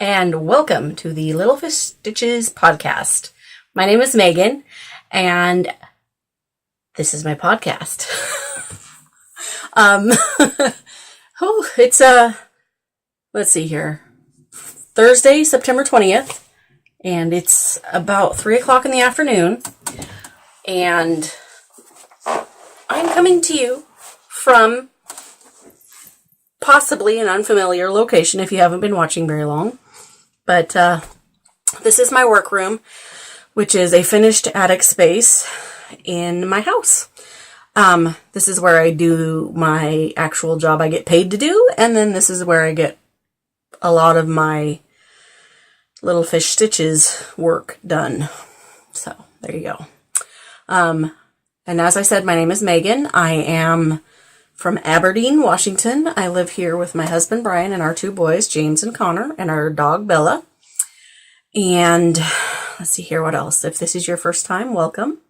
and welcome to the Little Fish Stitches podcast. My name is Megan, and this is my podcast. It's let's see here, Thursday, September 20th, and it's about 3 o'clock in the afternoon, and I'm coming to you from possibly an unfamiliar location if you haven't been watching very long. But this is my workroom, which is a finished attic space in my house. This is where I do my actual job I get paid to do, and then this is where I get a lot of my Little Fish Stitches work done. So, there you go. And as I said, my name is Megan. I am from Aberdeen, Washington. I live here with my husband, Brian, and our two boys, James and Connor, and our dog, Bella. And let's see here, what else? If this is your first time, welcome.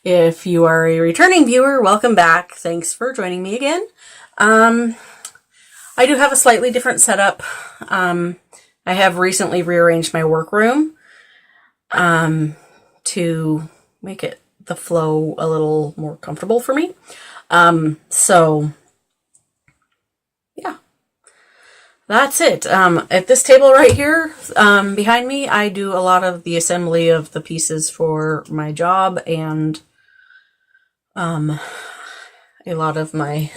If you are a returning viewer, welcome back. Thanks for joining me again. I do have a slightly different setup. I have recently rearranged my workroom to make it the flow a little more comfortable for me. So yeah, that's it. At this table right here, behind me, I do a lot of the assembly of the pieces for my job and, a lot of my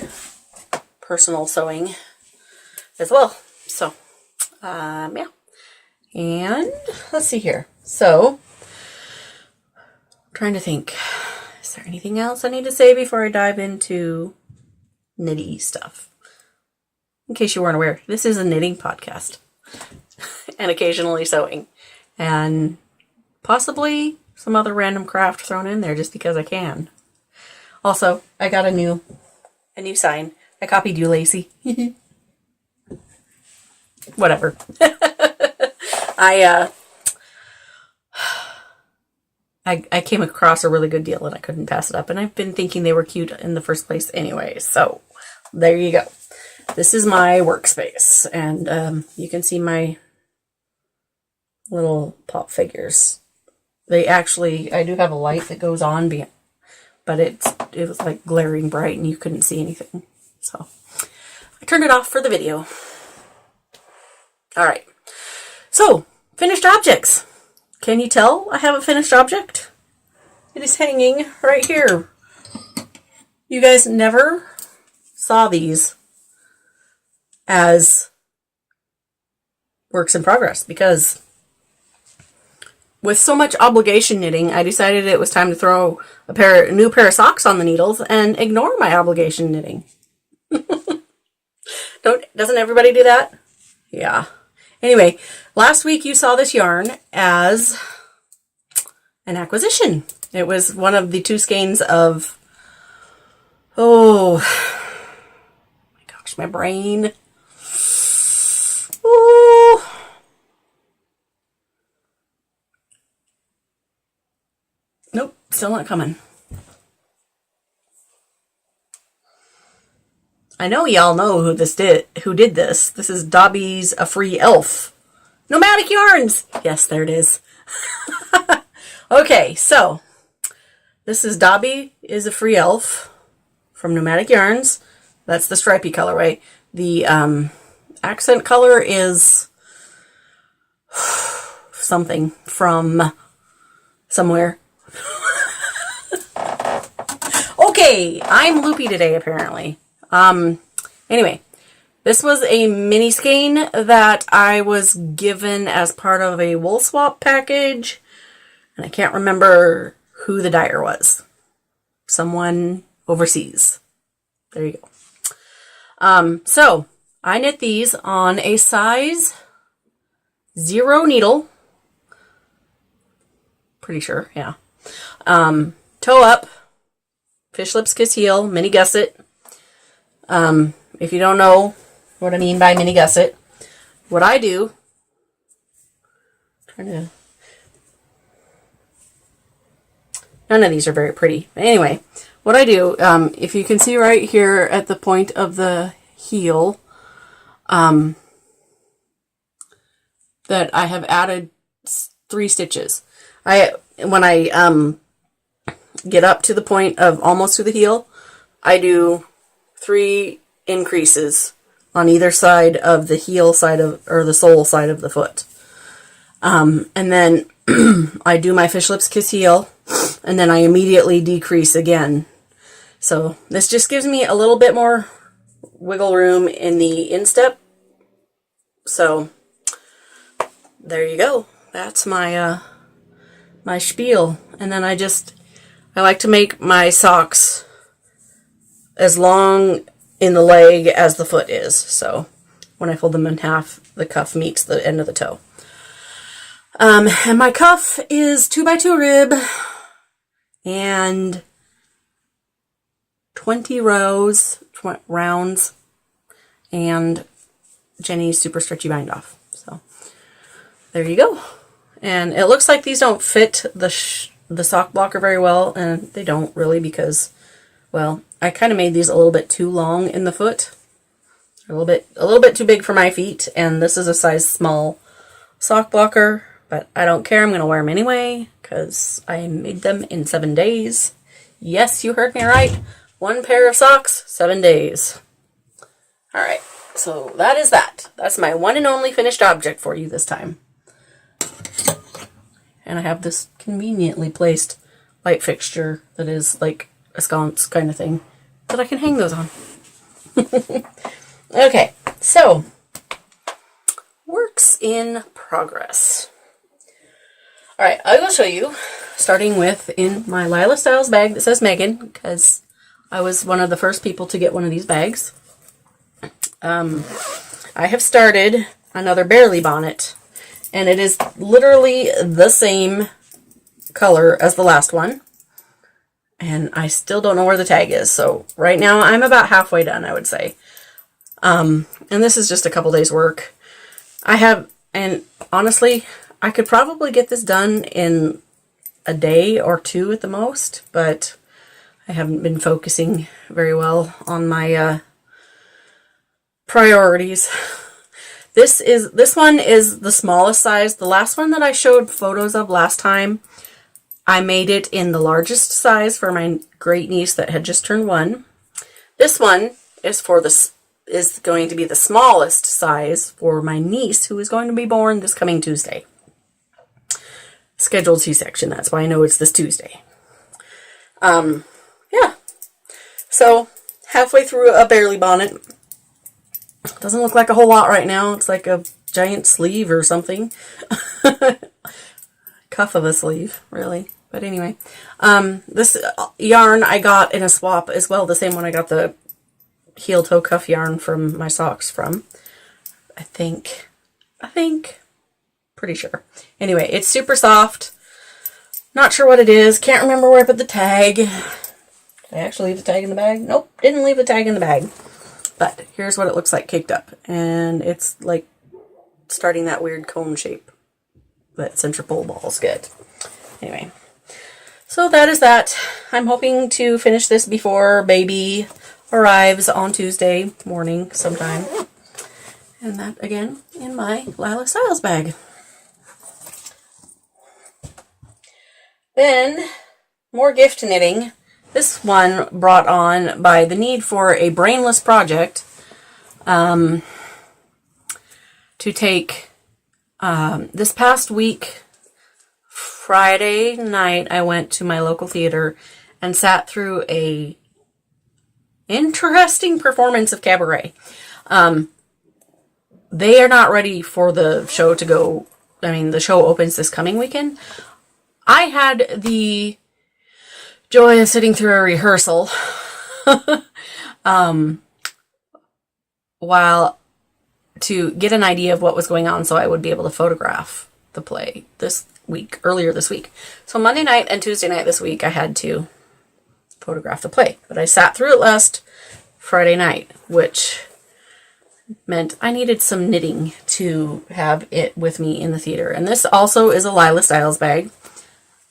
personal sewing as well. So, yeah. And let's see here. So, trying to think. Is there anything else I need to say before I dive into knitty stuff? In case you weren't aware, this is a knitting podcast. And occasionally sewing. And possibly some other random craft thrown in there just because I can. Also, I got a new sign. I copied you, Lacey. Whatever. I came across a really good deal and I couldn't pass it up. And I've been thinking they were cute in the first place anyway. So there you go. This is my workspace. And you can see my little pop figures. I do have a light that goes on, but it was like glaring bright and you couldn't see anything. So I turned it off for the video. All right. So, finished objects. Can you tell I have a finished object? It is hanging right here. You guys never saw these as works in progress because with so much obligation knitting, I decided it was time to throw a new pair of socks on the needles and ignore my obligation knitting. Doesn't everybody do that? Yeah. Anyway, last week you saw this yarn as an acquisition. It was one of the two skeins of, oh my gosh, my brain. Ooh. Nope, still not coming. I know y'all know who did this. This is Dobby's A Free Elf. Nomadic Yarns! Yes, there it is. Okay, so this is Dobby is a Free Elf from Nomadic Yarns. That's the stripy colorway. The accent color is something from somewhere. Okay, I'm loopy today apparently. Anyway, this was a mini skein that I was given as part of a wool swap package, and I can't remember who the dyer was. Someone overseas. There you go. So, I knit these on a size 0 needle. Pretty sure, yeah. Toe up, fish lips kiss heel, mini gusset. If you don't know what I mean by mini gusset, what I do, none of these are very pretty. Anyway, what I do, if you can see right here at the point of the heel, that I have added 3 stitches. When I get up to the point of almost to the heel, I do 3 increases on either side of the heel side of, or the sole side of the foot. And then I do my Fish Lips Kiss heel, and then I immediately decrease again. So this just gives me a little bit more wiggle room in the instep. So there you go. That's my my spiel. And then I like to make my socks as long in the leg as the foot is. So when I fold them in half, the cuff meets the end of the toe. And my cuff is 2x2 rib and 20 rounds and Jenny's super stretchy bind off. So there you go. And it looks like these don't fit the sock blocker very well, and they don't really because, well, I kind of made these a little bit too long in the foot. A little bit too big for my feet, and this is a size small sock blocker, but I don't care. I'm going to wear them anyway because I made them in 7 days. Yes, you heard me right. 1 pair of socks, 7 days. All right, so that is that. That's my one and only finished object for you this time. And I have this conveniently placed light fixture that is like a sconce kind of thing that I can hang those on. Okay, so works in progress. All right, I will show you, starting with in my Lila Styles bag that says Megan, because I was one of the first people to get one of these bags. I have started another Bearly bonnet, and it is literally the same color as the last one. And I still don't know where the tag is. So right now I'm about halfway done, I would say. And this is just a couple days work. And honestly, I could probably get this done in a day or 2 at the most, but I haven't been focusing very well on my priorities. This one is the smallest size. The last one that I showed photos of last time, I made it in the largest size for my great niece that had just turned 1. This one is going to be the smallest size for my niece who is going to be born this coming Tuesday. Scheduled C-section, that's why I know it's this Tuesday. Yeah. So, halfway through a Bearly bonnet. Doesn't look like a whole lot right now. It's like a giant sleeve or something. Cuff of a sleeve, really. But anyway, this yarn I got in a swap as well. The same one I got the heel toe cuff yarn from my socks from. I think. Pretty sure. Anyway, it's super soft. Not sure what it is. Can't remember where I put the tag. Did I actually leave the tag in the bag? Nope, didn't leave the tag in the bag. But here's what it looks like caked up. And it's like starting that weird cone shape that Centripole balls get. Anyway, so that is that. I'm hoping to finish this before baby arrives on Tuesday morning sometime. And that, again, in my Lila Styles bag. Then, more gift knitting. This one brought on by the need for a brainless project to take this past week, Friday night, I went to my local theater and sat through a interesting performance of cabaret. They are not ready for the show to go. I mean, the show opens this coming weekend. I had the joy of sitting through a rehearsal while to get an idea of what was going on so I would be able to photograph the play earlier this week. So Monday night and Tuesday night this week I had to photograph the play. But I sat through it last Friday night, which meant I needed some knitting to have it with me in the theater. And this also is a Lila Styles bag.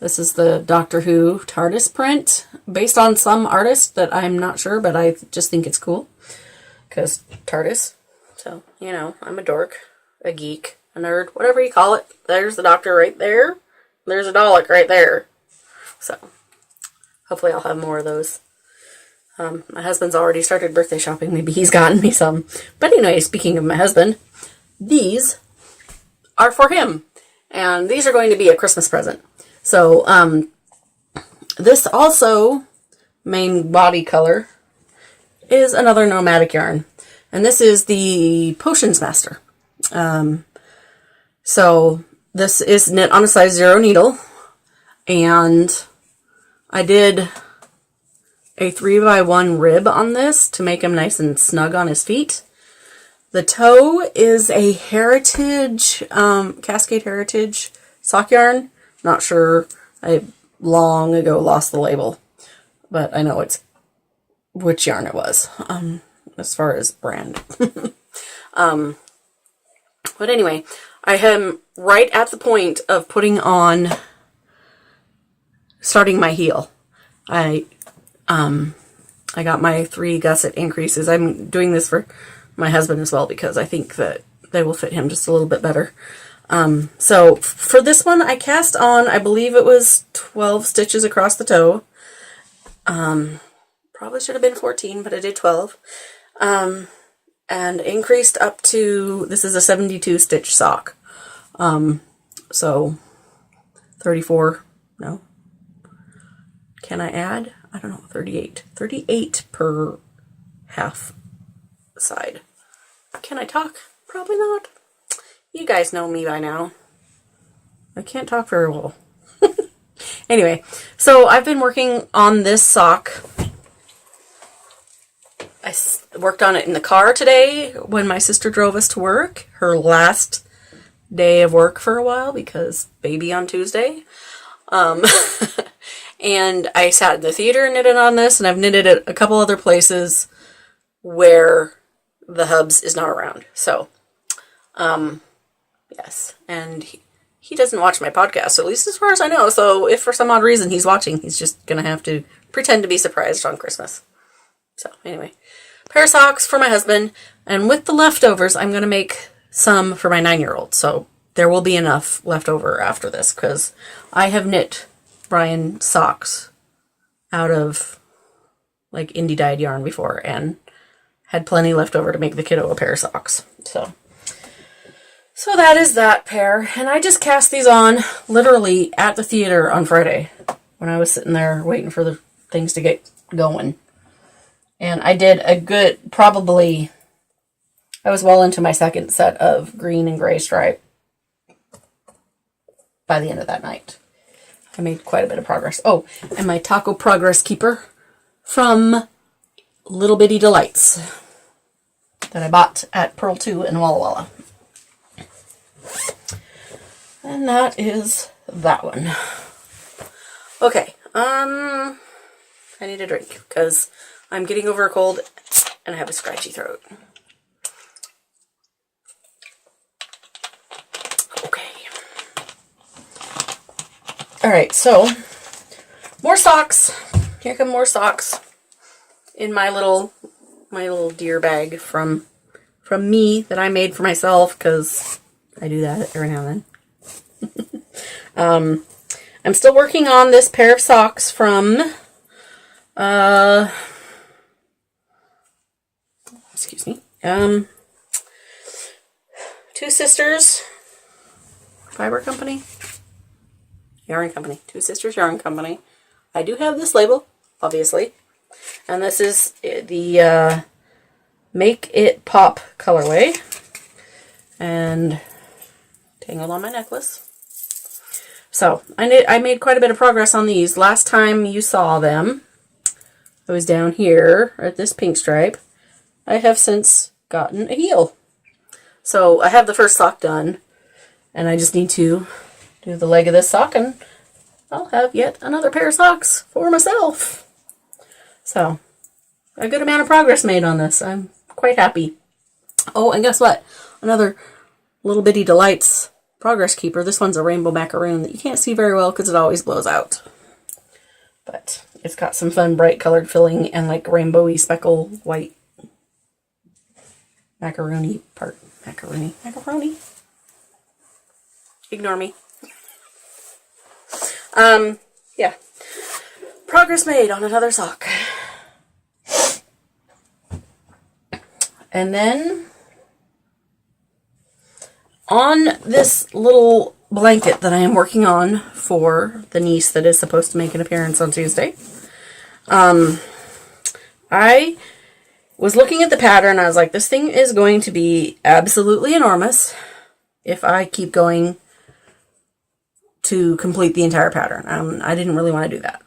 This is the Doctor Who TARDIS print, based on some artist that I'm not sure, but I just think it's cool. Because TARDIS. So, you know, I'm a dork, a geek, a nerd, whatever you call it. There's the doctor right there. There's a Dalek right there. So, hopefully I'll have more of those. My husband's already started birthday shopping. Maybe he's gotten me some. But anyway, speaking of my husband, these are for him. And these are going to be a Christmas present. So, this also, main body color, is another Nomadic yarn. And this is the Potions Master. So, this is knit on a size 0 needle. And I did a 3x1 rib on this to make him nice and snug on his feet. The toe is a Heritage, Cascade Heritage sock yarn. Not sure. I long ago lost the label, but I know it's which yarn it was, as far as brand. But anyway, I am right at the point of starting my heel. I got my 3 gusset increases. I'm doing this for my husband as well because I think that they will fit him just a little bit better. So for this one, I cast on, I believe it was 12 stitches across the toe. Probably should have been 14, but I did 12. And increased up to, this is a 72 stitch sock. So 34, no. Can I add? I don't know, 38. 38 per half side. Can I talk? Probably not. You guys know me by now. I can't talk very well. Anyway, so I've been working on this sock. I worked on it in the car today when my sister drove us to work. Her last day of work for a while because baby on Tuesday. And I sat in the theater and knitted on this, and I've knitted it a couple other places where the hubs is not around. So, yes. And he doesn't watch my podcast, at least as far as I know. So if for some odd reason he's watching, he's just going to have to pretend to be surprised on Christmas. So anyway, pair of socks for my husband. And with the leftovers, I'm going to make some for my 9-year-old. So there will be enough left over after this because I have knit Brian socks out of like indie dyed yarn before and had plenty left over to make the kiddo a pair of socks. So that is that pair. And I just cast these on literally at the theater on Friday when I was sitting there waiting for the things to get going. And I did a good, I was well into my second set of green and gray stripe by the end of that night. I made quite a bit of progress. Oh, and my Taco Progress Keeper from Little Bitty Delights that I bought at Pearl 2 in Walla Walla. And that is that one. Okay, I need a drink because I'm getting over a cold and I have a scratchy throat. Okay. Alright, so more socks. Here come more socks in my little deer bag from me that I made for myself because I do that every now and then. I'm still working on this pair of socks from excuse me. Two Sisters Fiber Company. Yarn Company. Two Sisters Yarn Company. I do have this label, obviously. And this is the Make It Pop colorway. And tangled on my necklace. So, I made quite a bit of progress on these. Last time you saw them, I was down here at this pink stripe. I have since gotten a heel. So, I have the first sock done. And I just need to do the leg of this sock and I'll have yet another pair of socks for myself. So, a good amount of progress made on this. I'm quite happy. Oh, and guess what? Another Little Bitty Delights Progress Keeper. This one's a rainbow macaroon that you can't see very well because it always blows out. But it's got some fun bright colored filling and like rainbowy speckle white macaroni part. Macaroni. Ignore me. Yeah. Progress made on another sock. And then on this little blanket that I am working on for the niece that is supposed to make an appearance on Tuesday, I was looking at the pattern. I was like, this thing is going to be absolutely enormous if I keep going to complete the entire pattern. I didn't really want to do that.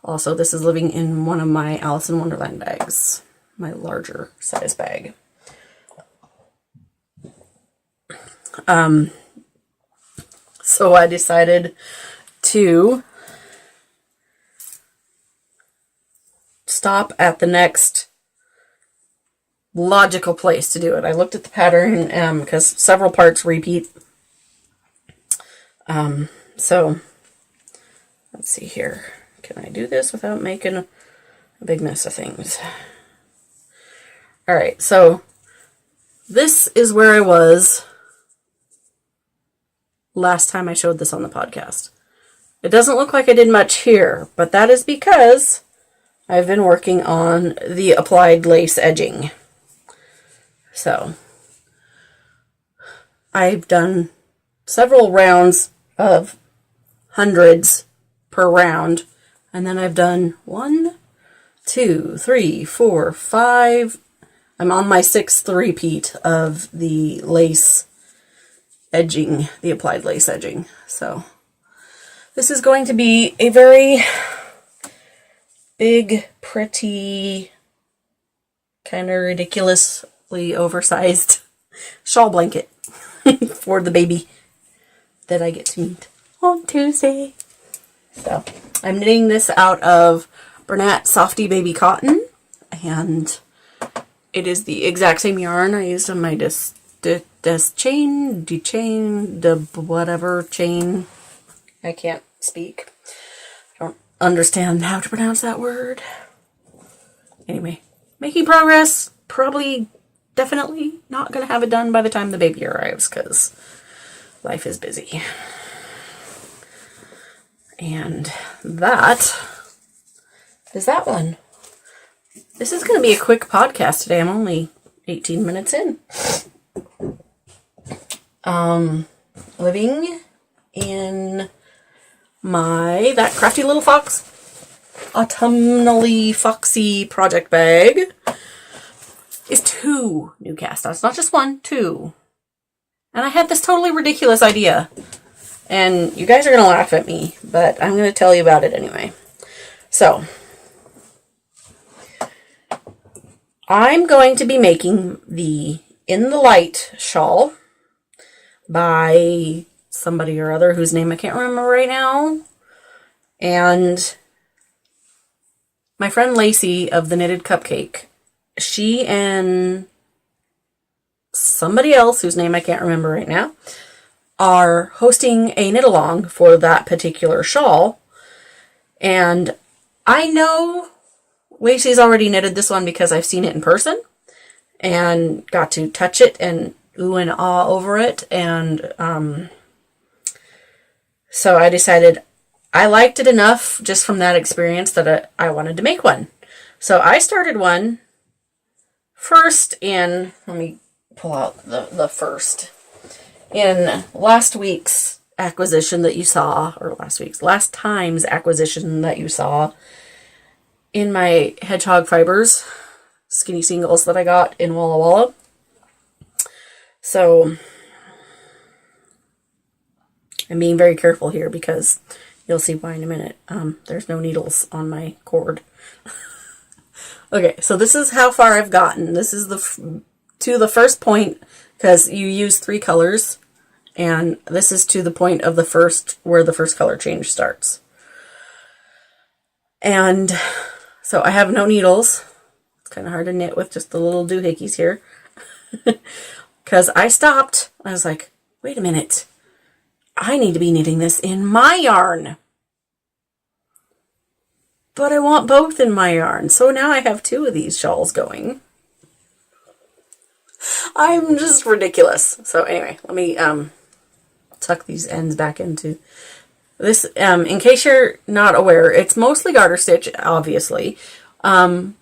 Also, this is living in one of my Alice in Wonderland bags, my larger size bag. So I decided to stop at the next logical place to do it. I looked at the pattern because several parts repeat. So let's see here. Can I do this without making a big mess of things? All right, so this is where I was last time I showed this on the podcast. It doesn't look like I did much here, but that is because I've been working on the applied lace edging. So I've done several rounds of hundreds per round, and then I've done 1, 2, 3, 4, 5. I'm on my 6th repeat of the lace edging, the applied lace edging. So this is going to be a very big, pretty, kind of ridiculously oversized shawl blanket for the baby that I get to meet on Tuesday. So I'm knitting this out of Bernat Softy Baby Cotton, and it is the exact same yarn I used on my whatever chain. I can't speak. I don't understand how to pronounce that word. Anyway, making progress. Probably, definitely not going to have it done by the time the baby arrives because life is busy. And that is that one. This is going to be a quick podcast today. I'm only 18 minutes in. Living in my That Crafty Little Fox autumnally foxy project bag is 2 new cast offs. Not just 1, 2. And I had this totally ridiculous idea. And you guys are going to laugh at me, but I'm going to tell you about it anyway. So, I'm going to be making the In the Light shawl by somebody or other whose name I can't remember right now. And my friend Lacey of the Knitted Cupcake, she and somebody else whose name I can't remember right now are hosting a knit along for that particular shawl. And I know Lacey's already knitted this one because I've seen it in person and got to touch it and ooh and ah over it. And so I decided I liked it enough just from that experience that I wanted to make one. So I started one first in, let me pull out the first. In last week's acquisition that you saw, or last time's acquisition that you saw in my Hedgehog Fibers skinny singles that I got in Walla Walla. So I'm being very careful here because you'll see why in a minute. There's no needles on my cord. Okay, so this is how far I've gotten. This is to the first point, because you use 3 colors, and this is to the point of where the first color change starts. And so I have no needles. It's kind of hard to knit with just the little doohickeys here. Because I stopped. I was like, wait a minute. I need to be knitting this in my yarn. But I want both in my yarn. So now I have 2 of these shawls going. I'm just ridiculous. So anyway, let me tuck these ends back into this. In case you're not aware, it's mostly garter stitch, obviously. And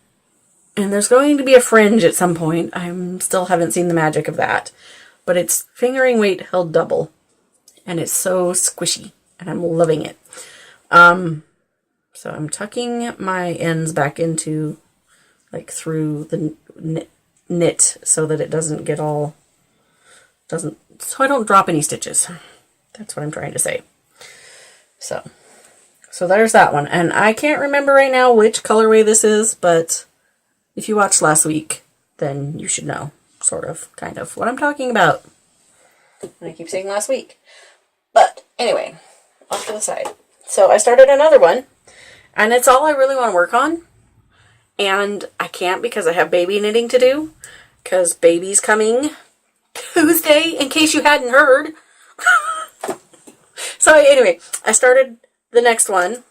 there's going to be a fringe at some point. I still haven't seen the magic of that. But it's fingering weight held double. And it's so squishy. And I'm loving it. So I'm tucking my ends back into, like, through the knit so that it doesn't get all, so I don't drop any stitches. That's what I'm trying to say. So there's that one. And I can't remember right now which colorway this is, but if you watched last week, then you should know, sort of, kind of, what I'm talking about. And I keep saying last week. But anyway, off to the side. So I started another one, and it's all I really want to work on. And I can't because I have baby knitting to do, because baby's coming Tuesday, in case you hadn't heard. So anyway, I started the next one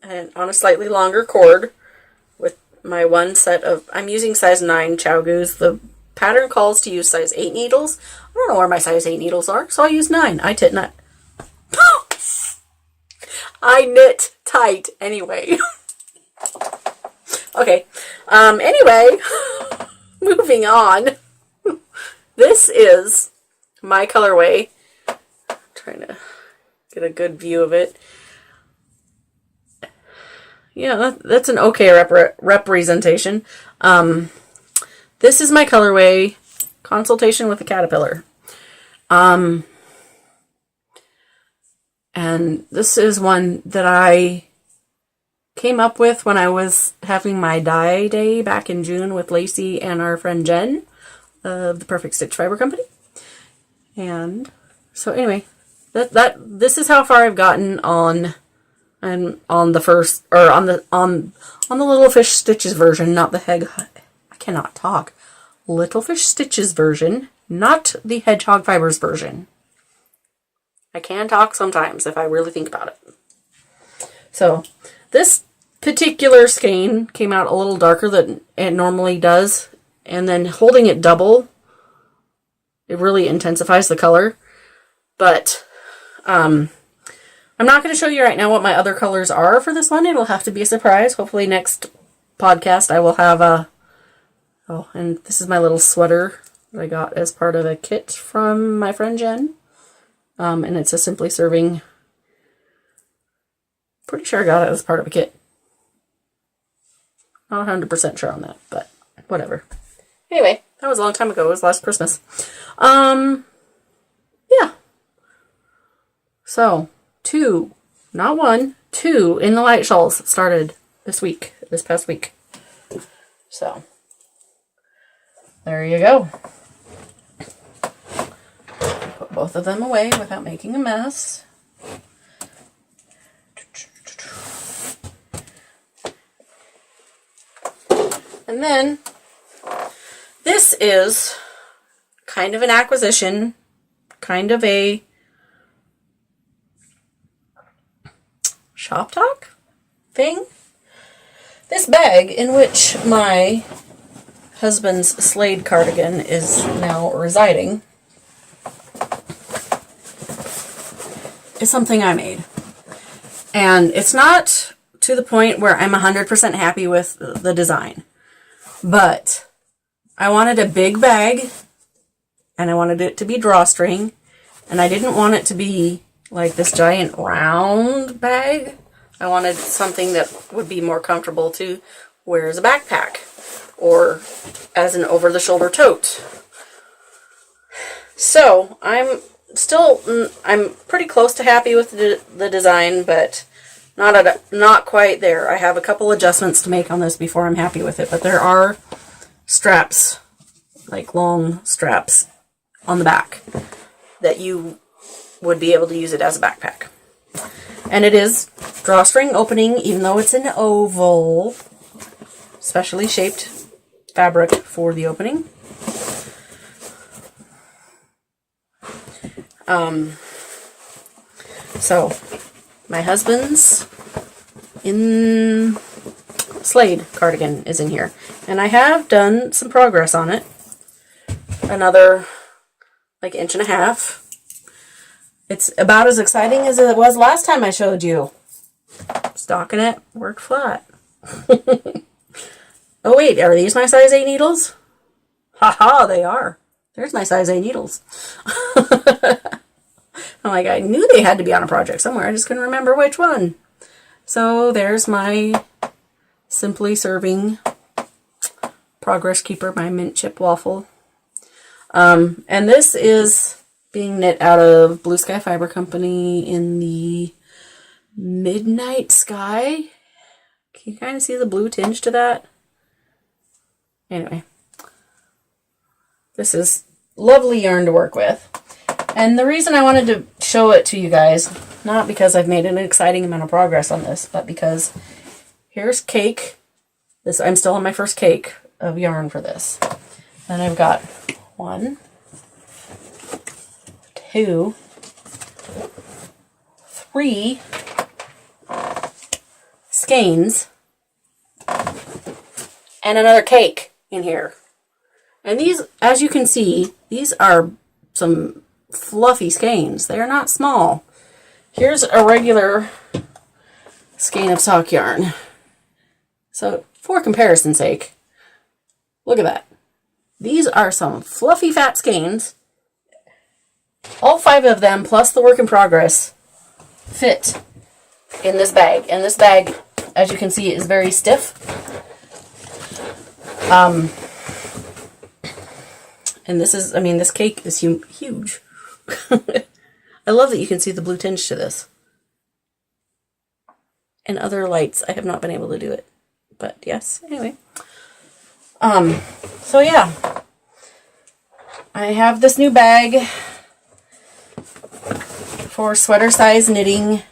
and on a slightly longer cord with my one set of, I'm using size 9 ChowGoos. The pattern calls to use size 8 needles. I don't know where my size 8 needles are, so I use 9. I knit tight anyway. Okay. Anyway, moving on. This is my colorway. I'm trying to get a good view of it. Yeah, that's an okay representation. This is my colorway, Consultation with a Caterpillar. And this is one that I came up with when I was having my dye day back in June with Lacey and our friend Jen of the Perfect Stitch Fiber Company. And so anyway, this is how far I've gotten on the first, or on the Little Fish Stitches version, not the I cannot talk. Little Fish Stitches version, not the Hedgehog Fibers version. I can talk sometimes if I really think about it. So this particular skein came out a little darker than it normally does, and then holding it double, it really intensifies the color. But I'm not going to show you right now what my other colors are for this one. It'll have to be a surprise. Hopefully next podcast I will have and this is my little sweater that I got as part of a kit from my friend Jen. And it's a Simply Serving. Pretty sure I got it as part of a kit. Not 100% sure on that, but whatever. Anyway, that was a long time ago. It was last Christmas. Yeah. So, 2, not 1, 2 In the Light shawls started this past week. So, there you go. Put both of them away without making a mess. And then, this is kind of an acquisition, kind of a shop talk thing. This bag, in which my husband's Slade cardigan is now residing, is something I made. And it's not to the point where I'm 100% happy with the design. But I wanted a big bag, and I wanted it to be drawstring, and I didn't want it to be like this giant round bag. I wanted something that would be more comfortable to wear as a backpack or as an over-the-shoulder tote. So I'm pretty close to happy with the design, but not quite there. I have a couple adjustments to make on this before I'm happy with it, but there are straps, like long straps on the back that you would be able to use it as a backpack. And it is drawstring opening, even though it's an oval, specially shaped fabric for the opening. So my husband's Slade cardigan is in here, and I have done some progress on it. Another like 1.5 inches. It's about as exciting as it was last time I showed you. Stockinette worked flat. Oh wait, are these my size 8 needles? Haha, they are. There's my size 8 needles. I'm like, I knew they had to be on a project somewhere. I just couldn't remember which one. So there's my Simply Serving Progress Keeper, my mint chip waffle. And this is being knit out of Blue Sky Fiber Company in the Midnight Sky. Can you kind of see the blue tinge to that? Anyway, this is lovely yarn to work with. And the reason I wanted to show it to you guys, not because I've made an exciting amount of progress on this, but because here's cake. I'm still on my first cake of yarn for this. Then I've got 1, 2, 3 skeins and another cake in here. And these, as you can see, these are some fluffy skeins. They are not small. Here's a regular skein of sock yarn. So for comparison's sake, look at that. These are some fluffy fat skeins. All 5 of them, plus the work in progress, fit in this bag. And this bag, as you can see, is very stiff. And this is, I mean, this cake is huge. I love that you can see the blue tinge to this. And other lights, I have not been able to do it. But yes, anyway. So yeah. I have this new bag for sweater size knitting.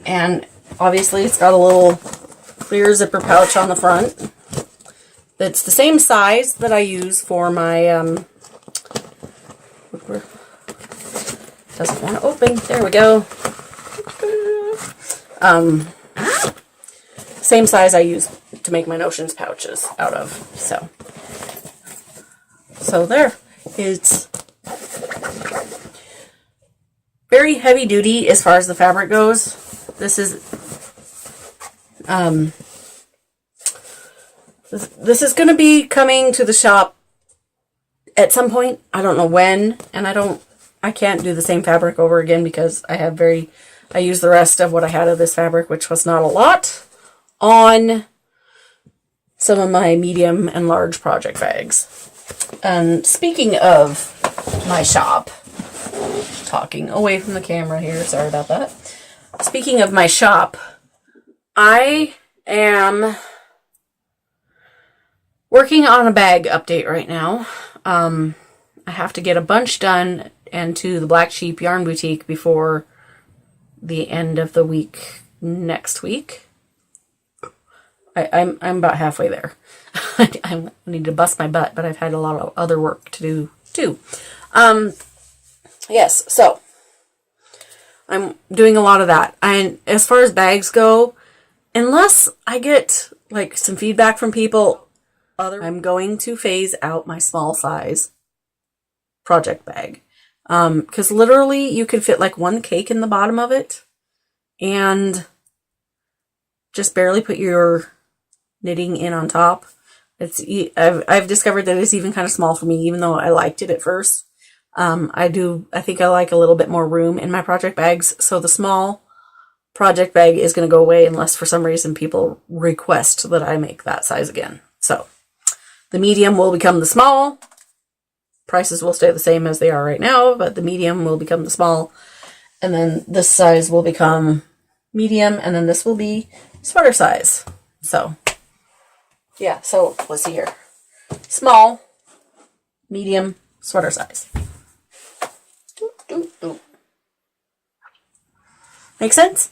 And obviously it's got a little clear zipper pouch on the front. It's the same size that I use for my, doesn't want to open. There we go. Same size I use to make my Notions pouches out of. So there. It's very heavy duty as far as the fabric goes. This is this is going to be coming to the shop at some point. I don't know when, and I can't do the same fabric over again because I used the rest of what I had of this fabric, which was not a lot, on some of my medium and large project bags. And speaking of my shop, talking away from the camera here, sorry about that. Speaking of my shop, I am working on a bag update right now. I have to get a bunch done and to the Black Sheep Yarn Boutique before the end of the week next week. I'm about halfway there. I need to bust my butt, but I've had a lot of other work to do too. Yes, so I'm doing a lot of that. And as far as bags go, unless I get like some feedback from people, I'm going to phase out my small size project bag. Because literally you can fit like one cake in the bottom of it and just barely put your knitting in on top. I've discovered that it's even kind of small for me, even though I liked it at first. I think I like a little bit more room in my project bags. So the small project bag is going to go away unless for some reason people request that I make that size again. So the medium will become the small. Prices will stay the same as they are right now, but the medium will become the small. And then this size will become medium, and then this will be sweater size. So, yeah, so let's see here. Small, medium, sweater size. Make sense?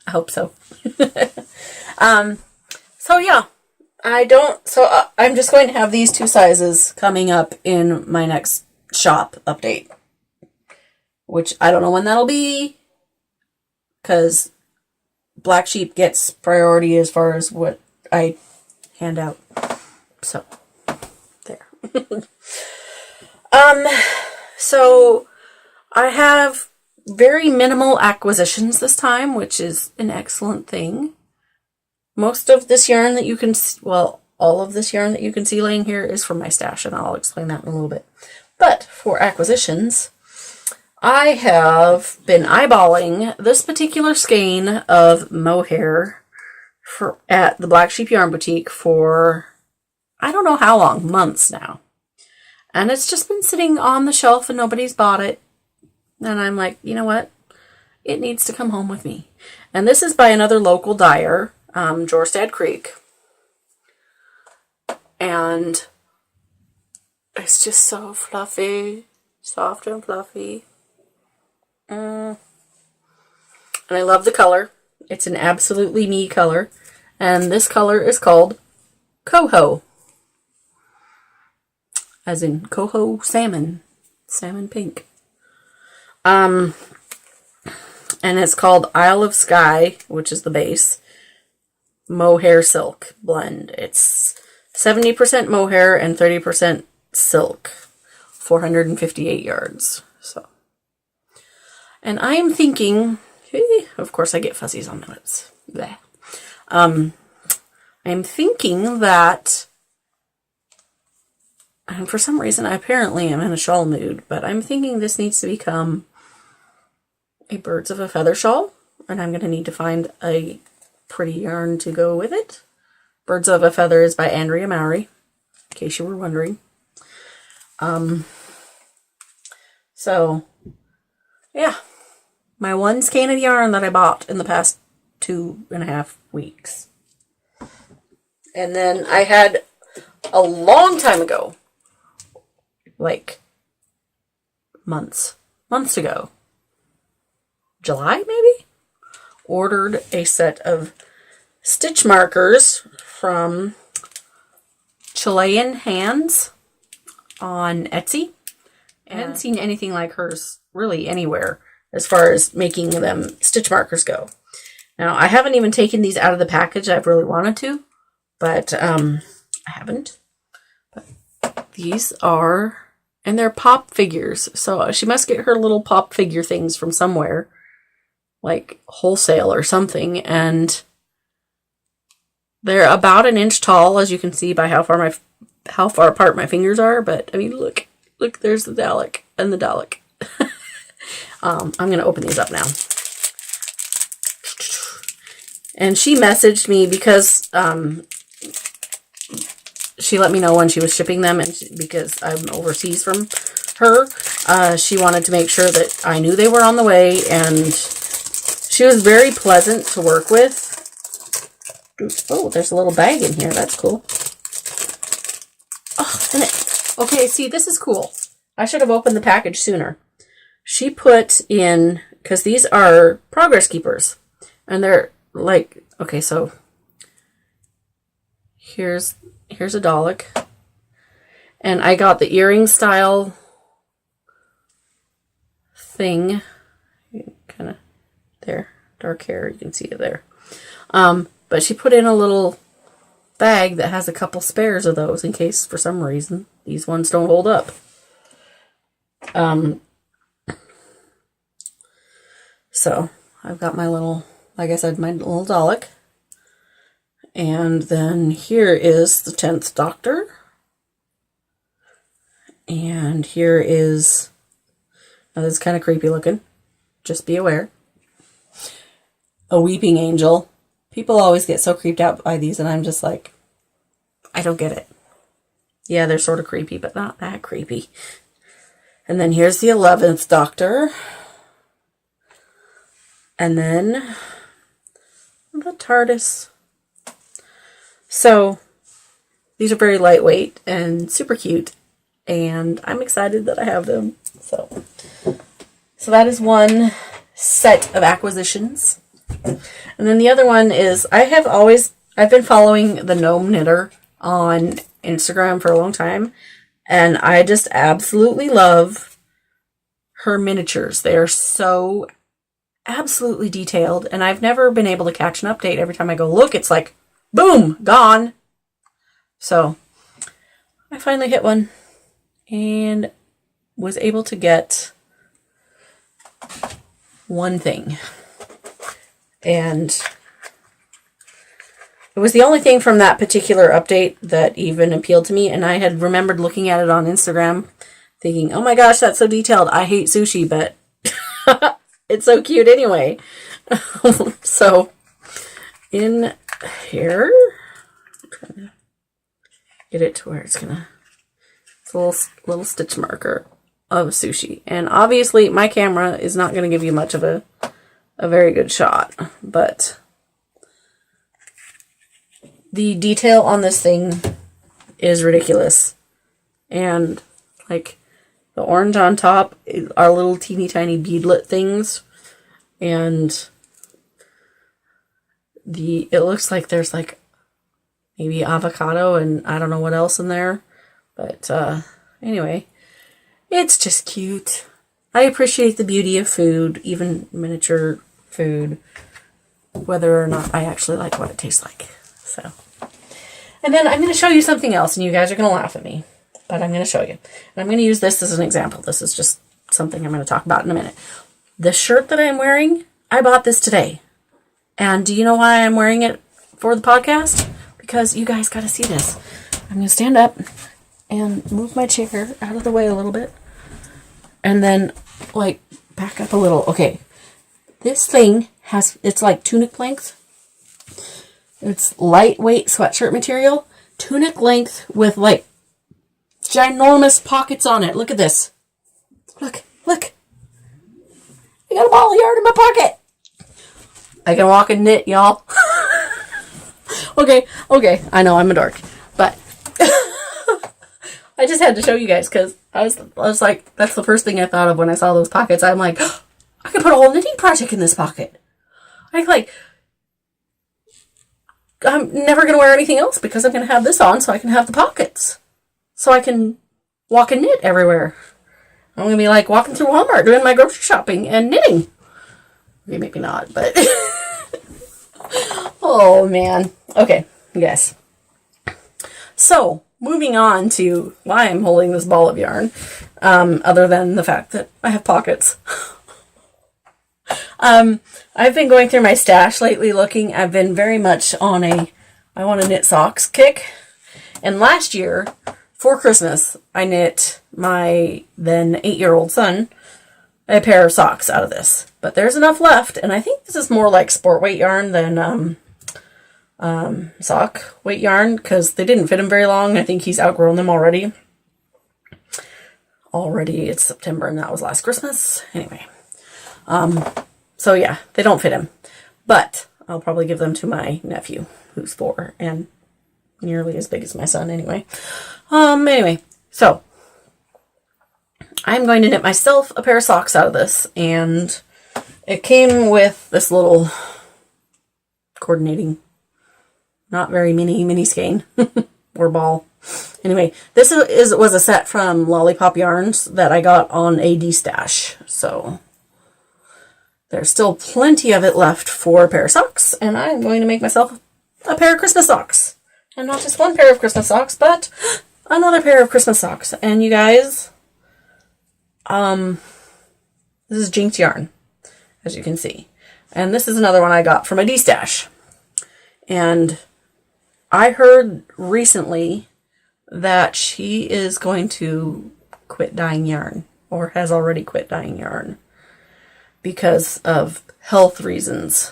I hope so. So yeah, I'm just going to have these two sizes coming up in my next shop update, which I don't know when that'll be, because Black Sheep gets priority as far as what I hand out. So, there. So I have very minimal acquisitions this time, which is an excellent thing. Most of this yarn that you can, well, all of this yarn that you can see laying here is from my stash, and I'll explain that in a little bit. But for acquisitions, I have been eyeballing this particular skein of mohair at the Black Sheep Yarn Boutique for, I don't know how long, months now. And it's just been sitting on the shelf and nobody's bought it. And I'm like, you know what? It needs to come home with me. And this is by another local dyer, Jorstad Creek. And it's just so fluffy. Soft and fluffy. And I love the color. It's an absolutely me color. And this color is called Coho. As in coho salmon. Salmon pink. And it's called Isle of Skye, which is the base. Mohair silk blend. It's 70% mohair and 30% silk. 458 yards. So. And I am thinking, of course I get fuzzies on my lips. Bleh. I'm thinking that, and for some reason I apparently am in a shawl mood, but I'm thinking this needs to become a Birds of a Feather shawl, and I'm going to need to find a pretty yarn to go with it. Birds of a Feather is by Andrea Mowry, in case you were wondering. So, yeah. My one skein of yarn that I bought in the past 2.5 weeks. And then I had a long time ago, like months ago, July maybe, ordered a set of stitch markers from Chilean Hands on Etsy. I hadn't seen anything like hers really anywhere as far as making them stitch markers go. Now, I haven't even taken these out of the package. I've really wanted to, but I haven't. But these are, and they're pop figures. So she must get her little pop figure things from somewhere, like wholesale or something. And they're about an inch tall, as you can see by how far apart my fingers are. But I mean, look, there's the Dalek and the Dalek. I'm going to open these up now. And she messaged me because she let me know when she was shipping them, and because I'm overseas from her, she wanted to make sure that I knew they were on the way, and she was very pleasant to work with. Oh, there's a little bag in here. That's cool. Oh, okay, see, this is cool. I should have opened the package sooner. She put in, because these are progress keepers, and they're like, okay, so here's a Dalek, and I got the earring style thing, kind of there, dark hair, you can see it there, but she put in a little bag that has a couple spares of those in case for some reason these ones don't hold up. So I've got my little, like I said, my little Dalek. And then here is the 10th Doctor. And here is, now this is kind of creepy looking. Just be aware. A Weeping Angel. People always get so creeped out by these, and I'm just like, I don't get it. Yeah, they're sort of creepy, but not that creepy. And then here's the 11th Doctor. And then the TARDIS. So these are very lightweight and super cute, and I'm excited that I have them. So that is one set of acquisitions. And then the other one is I've been following the Gnome Knitter on Instagram for a long time, and I just absolutely love her miniatures. They are so absolutely detailed, and I've never been able to catch an update. Every time I go look, it's like, boom, gone. So I finally hit one and was able to get one thing. And it was the only thing from that particular update that even appealed to me. And I had remembered looking at it on Instagram thinking, oh my gosh, that's so detailed. I hate sushi, but it's so cute anyway. So in here, I'm trying to get it to where it's a little stitch marker of sushi. And obviously my camera is not going to give you much of a very good shot, but the detail on this thing is ridiculous. And like the orange on top are little teeny tiny beadlet things. And it looks like there's like maybe avocado and I don't know what else in there. But anyway, it's just cute. I appreciate the beauty of food, even miniature food, whether or not I actually like what it tastes like. So, and then I'm going to show you something else, and you guys are going to laugh at me, but I'm going to show you. And I'm going to use this as an example. This is just something I'm going to talk about in a minute. The shirt that I'm wearing, I bought this today. And do you know why I'm wearing it for the podcast? Because you guys got to see this. I'm going to stand up and move my chair out of the way a little bit. And then, like, back up a little. Okay. This thing it's like tunic length. It's lightweight sweatshirt material. Tunic length with, like, ginormous pockets on it. Look at this. Look. I got a ball of yarn in my pocket. I can walk and knit, y'all. Okay. I know I'm a dork, but I just had to show you guys because I was like, that's the first thing I thought of when I saw those pockets. I'm like, oh, I could put a whole knitting project in this pocket. I'm never going to wear anything else because I'm going to have this on so I can have the pockets. So I can walk and knit everywhere. I'm going to be like walking through Walmart doing my grocery shopping and knitting. Okay, maybe not, but oh man. Okay, yes. So, moving on to why I'm holding this ball of yarn, other than the fact that I have pockets. I've been going through my stash lately looking. I've been very much on I want to knit socks kick. And last year, for Christmas, I knit my then 8-year-old son a pair of socks out of this. But there's enough left, and I think this is more like sport weight yarn than sock weight yarn, because they didn't fit him very long. I think he's outgrown them already. It's September, and that was last Christmas. Anyway. So yeah, they don't fit him. But I'll probably give them to my nephew, who's 4, and nearly as big as my son anyway. Anyway, so I'm going to knit myself a pair of socks out of this, and it came with this little coordinating, not very mini skein or ball. Anyway, this was a set from Lollipop Yarns that I got on a D-stash, so there's still plenty of it left for a pair of socks, and I'm going to make myself a pair of Christmas socks. And not just one pair of Christmas socks, but another pair of Christmas socks. And you guys, this is Jinx yarn, as you can see. And this is another one I got from a D-stash. And I heard recently that she is going to quit dyeing yarn, or has already quit dyeing yarn, because of health reasons.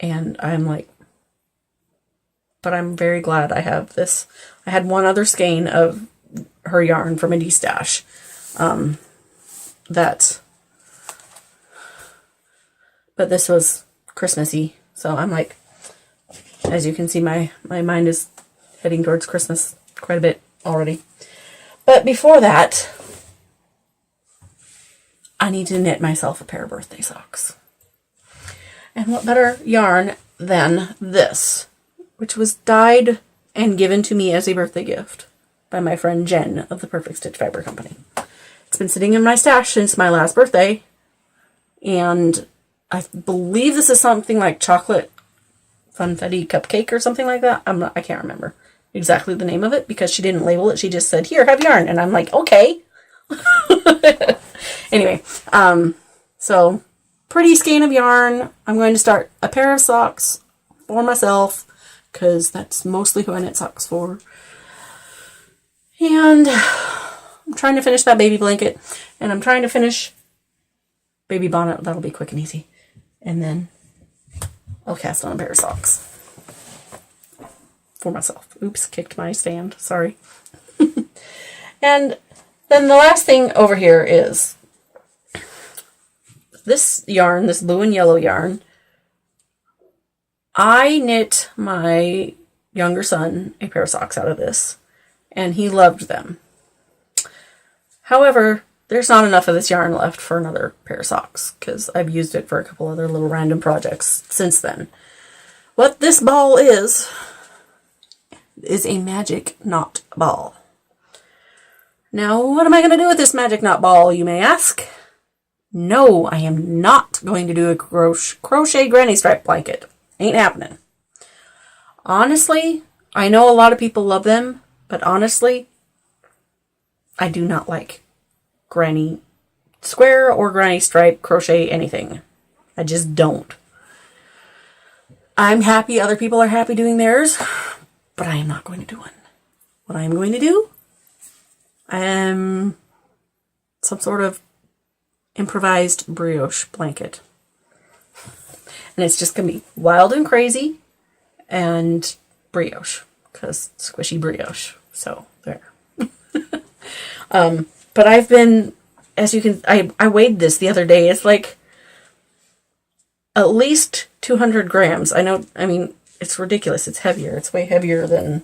And I'm like, but I'm very glad I have this. I had one other skein of her yarn from a D-stash. But this was Christmassy. So I'm like, as you can see, my mind is heading towards Christmas quite a bit already. But before that, I need to knit myself a pair of birthday socks. And what better yarn than this, which was dyed and given to me as a birthday gift by my friend Jen of the Perfect Stitch Fiber Company. It's been sitting in my stash since my last birthday, and I believe this is something like chocolate funfetti cupcake or something like that. I can't remember exactly the name of it because she didn't label it. She just said, "Here, have yarn," and I'm like, okay, Anyway, so pretty skein of yarn. I'm going to start a pair of socks for myself because that's mostly who I knit socks for. And I'm trying to finish that baby blanket, and I'm trying to finish baby bonnet. That'll be quick and easy. And then I'll cast on a pair of socks for myself. Oops, kicked my stand. Sorry. And then the last thing over here is this yarn, this blue and yellow yarn. I knit my younger son a pair of socks out of this, and he loved them. However, there's not enough of this yarn left for another pair of socks because I've used it for a couple other little random projects since then. What this ball is a magic knot ball. Now, what am I going to do with this magic knot ball, you may ask? No, I am not going to do a crochet granny stripe blanket. Ain't happening. Honestly, I know a lot of people love them, but honestly, I do not like granny square or granny stripe crochet anything. I just don't. I'm happy other people are happy doing theirs, but I am not going to do one. What I am going to do, some sort of improvised brioche blanket. And it's just going to be wild and crazy and brioche, because squishy brioche. So, there. But I've been, as you can, I weighed this the other day. It's like at least 200 grams. I mean, it's ridiculous. It's heavier. It's way heavier than,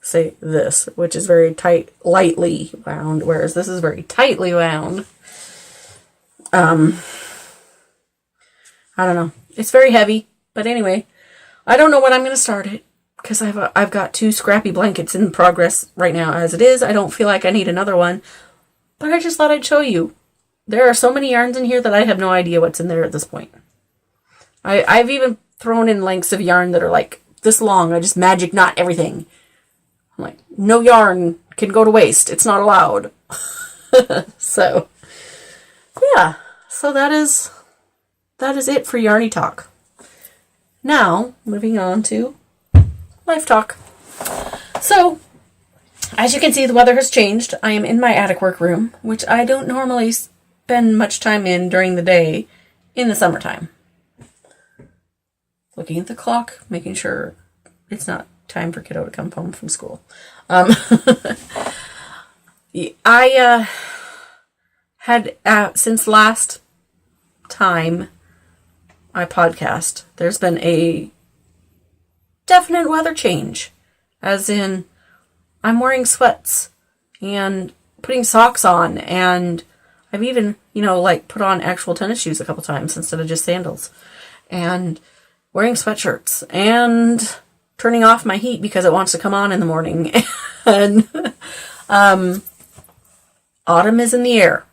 say, this, which is very tight, lightly wound, whereas this is very tightly wound. I don't know. It's very heavy, but anyway, I don't know when I'm going to start it because I've got 2 scrappy blankets in progress right now as it is. I don't feel like I need another one, but I just thought I'd show you. There are so many yarns in here that I have no idea what's in there at this point. I've even thrown in lengths of yarn that are like this long. I just magic knot everything. I'm like, no yarn can go to waste. It's not allowed. So, yeah. So that is it for Yarny Talk. Now, moving on to Life Talk. So, as you can see, the weather has changed. I am in my attic workroom, which I don't normally spend much time in during the day in the summertime. Looking at the clock, making sure it's not time for kiddo to come home from school. I had, since last time I podcast, there's been a definite weather change. As in, I'm wearing sweats and putting socks on, and I've even, put on actual tennis shoes a couple times instead of just sandals. And wearing sweatshirts and turning off my heat because it wants to come on in the morning. And autumn is in the air.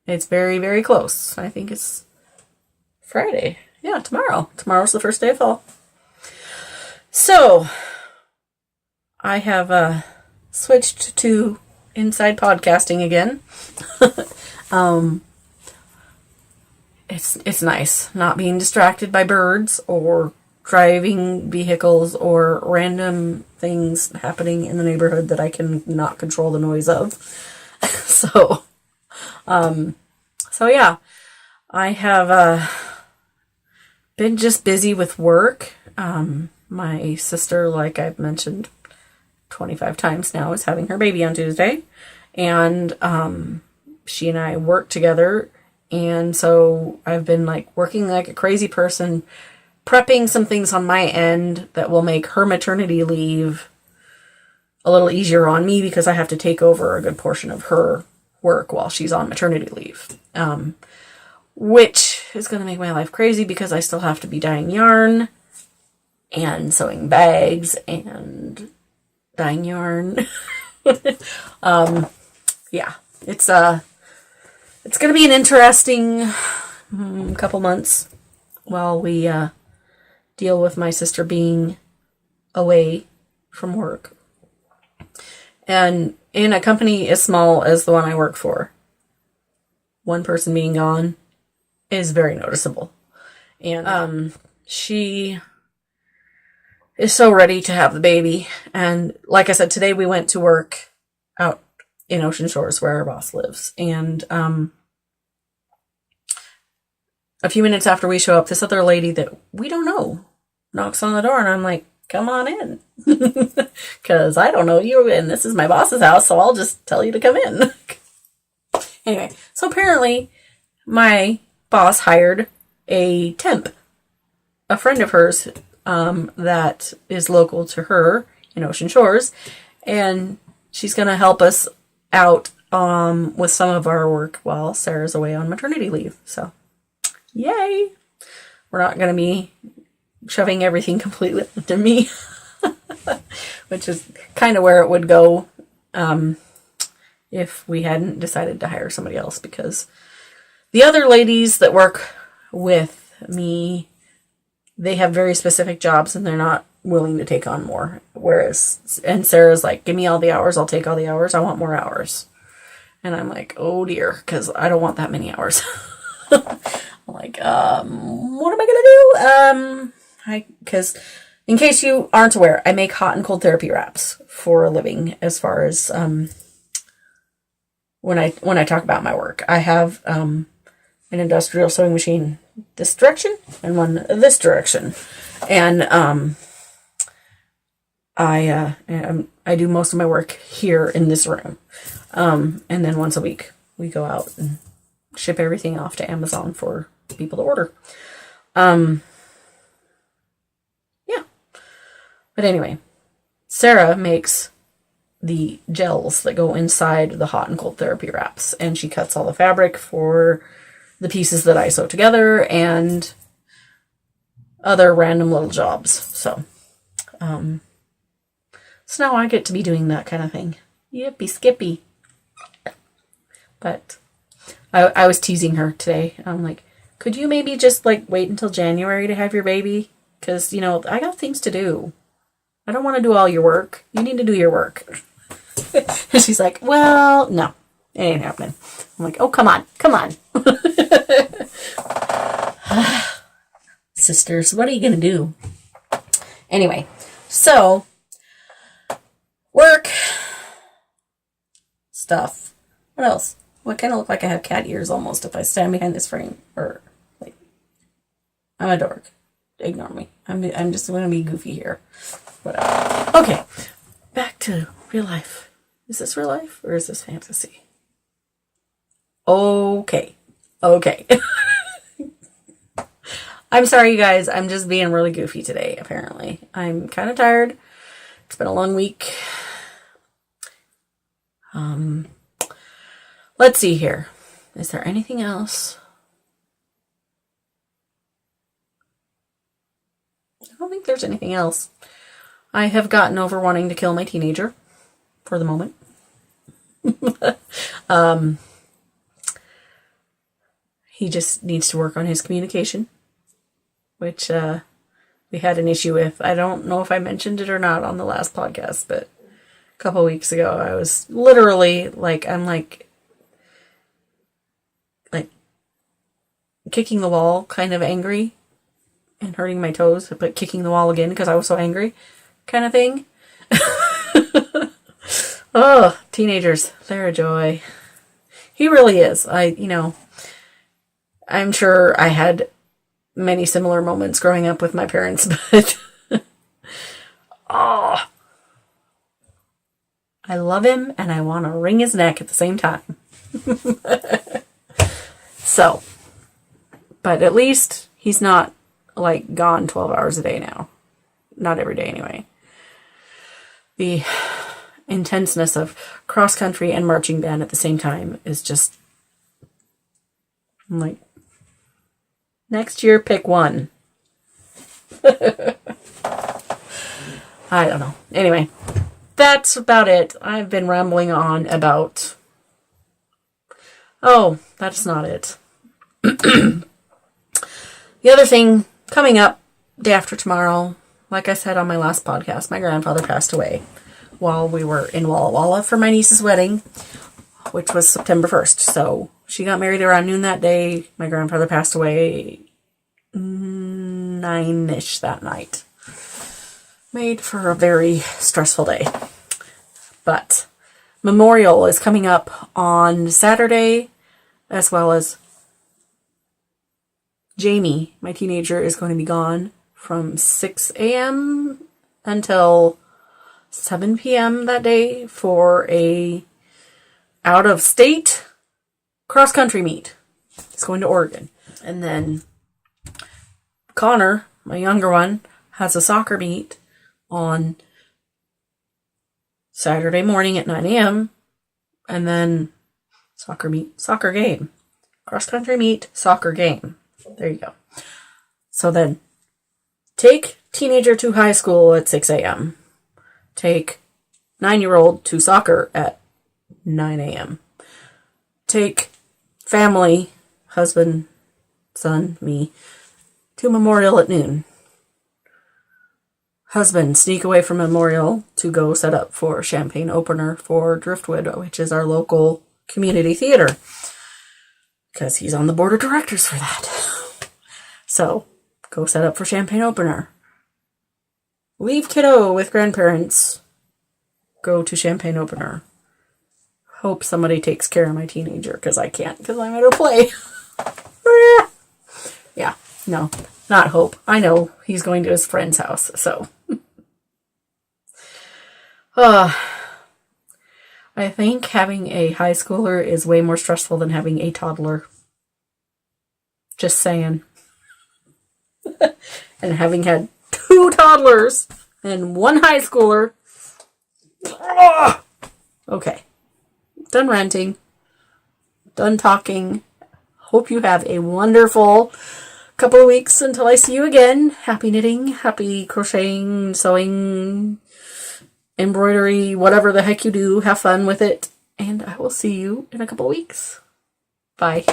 It's very, very close. I think it's Friday. Yeah, tomorrow. Tomorrow's the first day of fall. So, I have switched to inside podcasting again. It's nice not being distracted by birds or driving vehicles or random things happening in the neighborhood that I can not control the noise of. So yeah, I have been just busy with work. My sister, like I've mentioned 25 times now, is having her baby on Tuesday, and she and I work together, and so I've been working like a crazy person, prepping some things on my end that will make her maternity leave a little easier on me because I have to take over a good portion of her work while she's on maternity leave, which is going to make my life crazy because I still have to be dyeing yarn and sewing bags and dyeing yarn. Yeah, it's going to be an interesting couple months while we deal with my sister being away from work. And in a company as small as the one I work for, one person being gone is very noticeable. And she is so ready to have the baby. And like I said, today we went to work out in Ocean Shores where our boss lives. And a few minutes after we show up, this other lady that we don't know knocks on the door, and I'm like, come on in. Because I don't know you, and this is my boss's house, so I'll just tell you to come in. Anyway, so apparently my boss hired a temp, a friend of hers that is local to her in Ocean Shores, and she's going to help us out with some of our work while Sarah's away on maternity leave. So, yay! We're not going to be shoving everything completely into me, which is kind of where it would go if we hadn't decided to hire somebody else, because the other ladies that work with me, they have very specific jobs and they're not willing to take on more. And Sarah's like, give me all the hours, I'll take all the hours, I want more hours. And I'm like, oh dear, because I don't want that many hours. I'm like, what am I gonna do? Because in case you aren't aware, I make hot and cold therapy wraps for a living. As far as when I talk about my work, I have an industrial sewing machine this direction and one this direction, and I do most of my work here in this room, and then once a week we go out and ship everything off to Amazon for people to order. Yeah. But anyway, Sarah makes the gels that go inside the hot and cold therapy wraps, and she cuts all the fabric for the pieces that I sew together and other random little jobs. So now I get to be doing that kind of thing. Yippee skippy. But I was teasing her today. I'm like, could you maybe just wait until January to have your baby? Because, I got things to do. I don't want to do all your work. You need to do your work. And she's like, well, no, it ain't happening. I'm like, oh, come on. Sisters, what are you going to do? Anyway, so work stuff. What else? Well, I kind of look like I have cat ears almost if I stand behind this frame. Or, I'm a dork. Ignore me. I'm just going to be goofy here. Whatever. Okay, back to real life. Is this real life or is this fantasy? Okay. I'm sorry, you guys. I'm just being really goofy today, apparently. I'm kind of tired. It's been a long week. Let's see here. Is there anything else? I don't think there's anything else. I have gotten over wanting to kill my teenager for the moment. He just needs to work on his communication, which we had an issue with. I don't know if I mentioned it or not on the last podcast, but a couple weeks ago I was literally I'm kicking the wall, kind of angry and hurting my toes, but kicking the wall again because I was so angry, kind of thing. Oh, teenagers, they're a joy. He really is. I'm sure I had many similar moments growing up with my parents, but oh, I love him and I want to wring his neck at the same time. So, but at least he's not gone 12 hours a day now. Not every day anyway. The intenseness of cross country and marching band at the same time is just, I'm like, next year pick one. I don't know. Anyway, that's about it. I've been rambling on about... Oh, that's not it. The other thing coming up day after tomorrow, like I said on my last podcast, my grandfather passed away while we were in Walla Walla for my niece's wedding, which was September 1st. So she got married around noon that day. My grandfather passed away 9-ish that night. Made for a very stressful day. But Memorial is coming up on Saturday, as well as Jamie, my teenager, is going to be gone from 6 a.m. until 7 p.m. that day for a out-of-state cross-country meet. He's going to Oregon. And then Connor, my younger one, has a soccer meet on Saturday morning at 9 a.m. And then soccer game. Cross-country meet, soccer game. There you go. So then, take teenager to high school at 6 a.m. Take 9-year-old to soccer at 9 a.m. Take family, husband, son, me, to Memorial at noon. Husband, sneak away from Memorial to go set up for Champagne Opener for Driftwood, which is our local community theater. Because he's on the board of directors for that. So, go set up for Champagne Opener. Leave kiddo with grandparents. Go to Champagne Opener. Hope somebody takes care of my teenager, because I can't, because I'm at a play. Yeah, no, not hope. I know he's going to his friend's house, so. I think having a high schooler is way more stressful than having a toddler. Just saying. And having had 2 toddlers and 1 high schooler. Okay. Done ranting. Done talking. Hope you have a wonderful couple of weeks until I see you again. Happy knitting, happy crocheting, sewing, embroidery, whatever the heck you do. Have fun with it. And I will see you in a couple of weeks. Bye.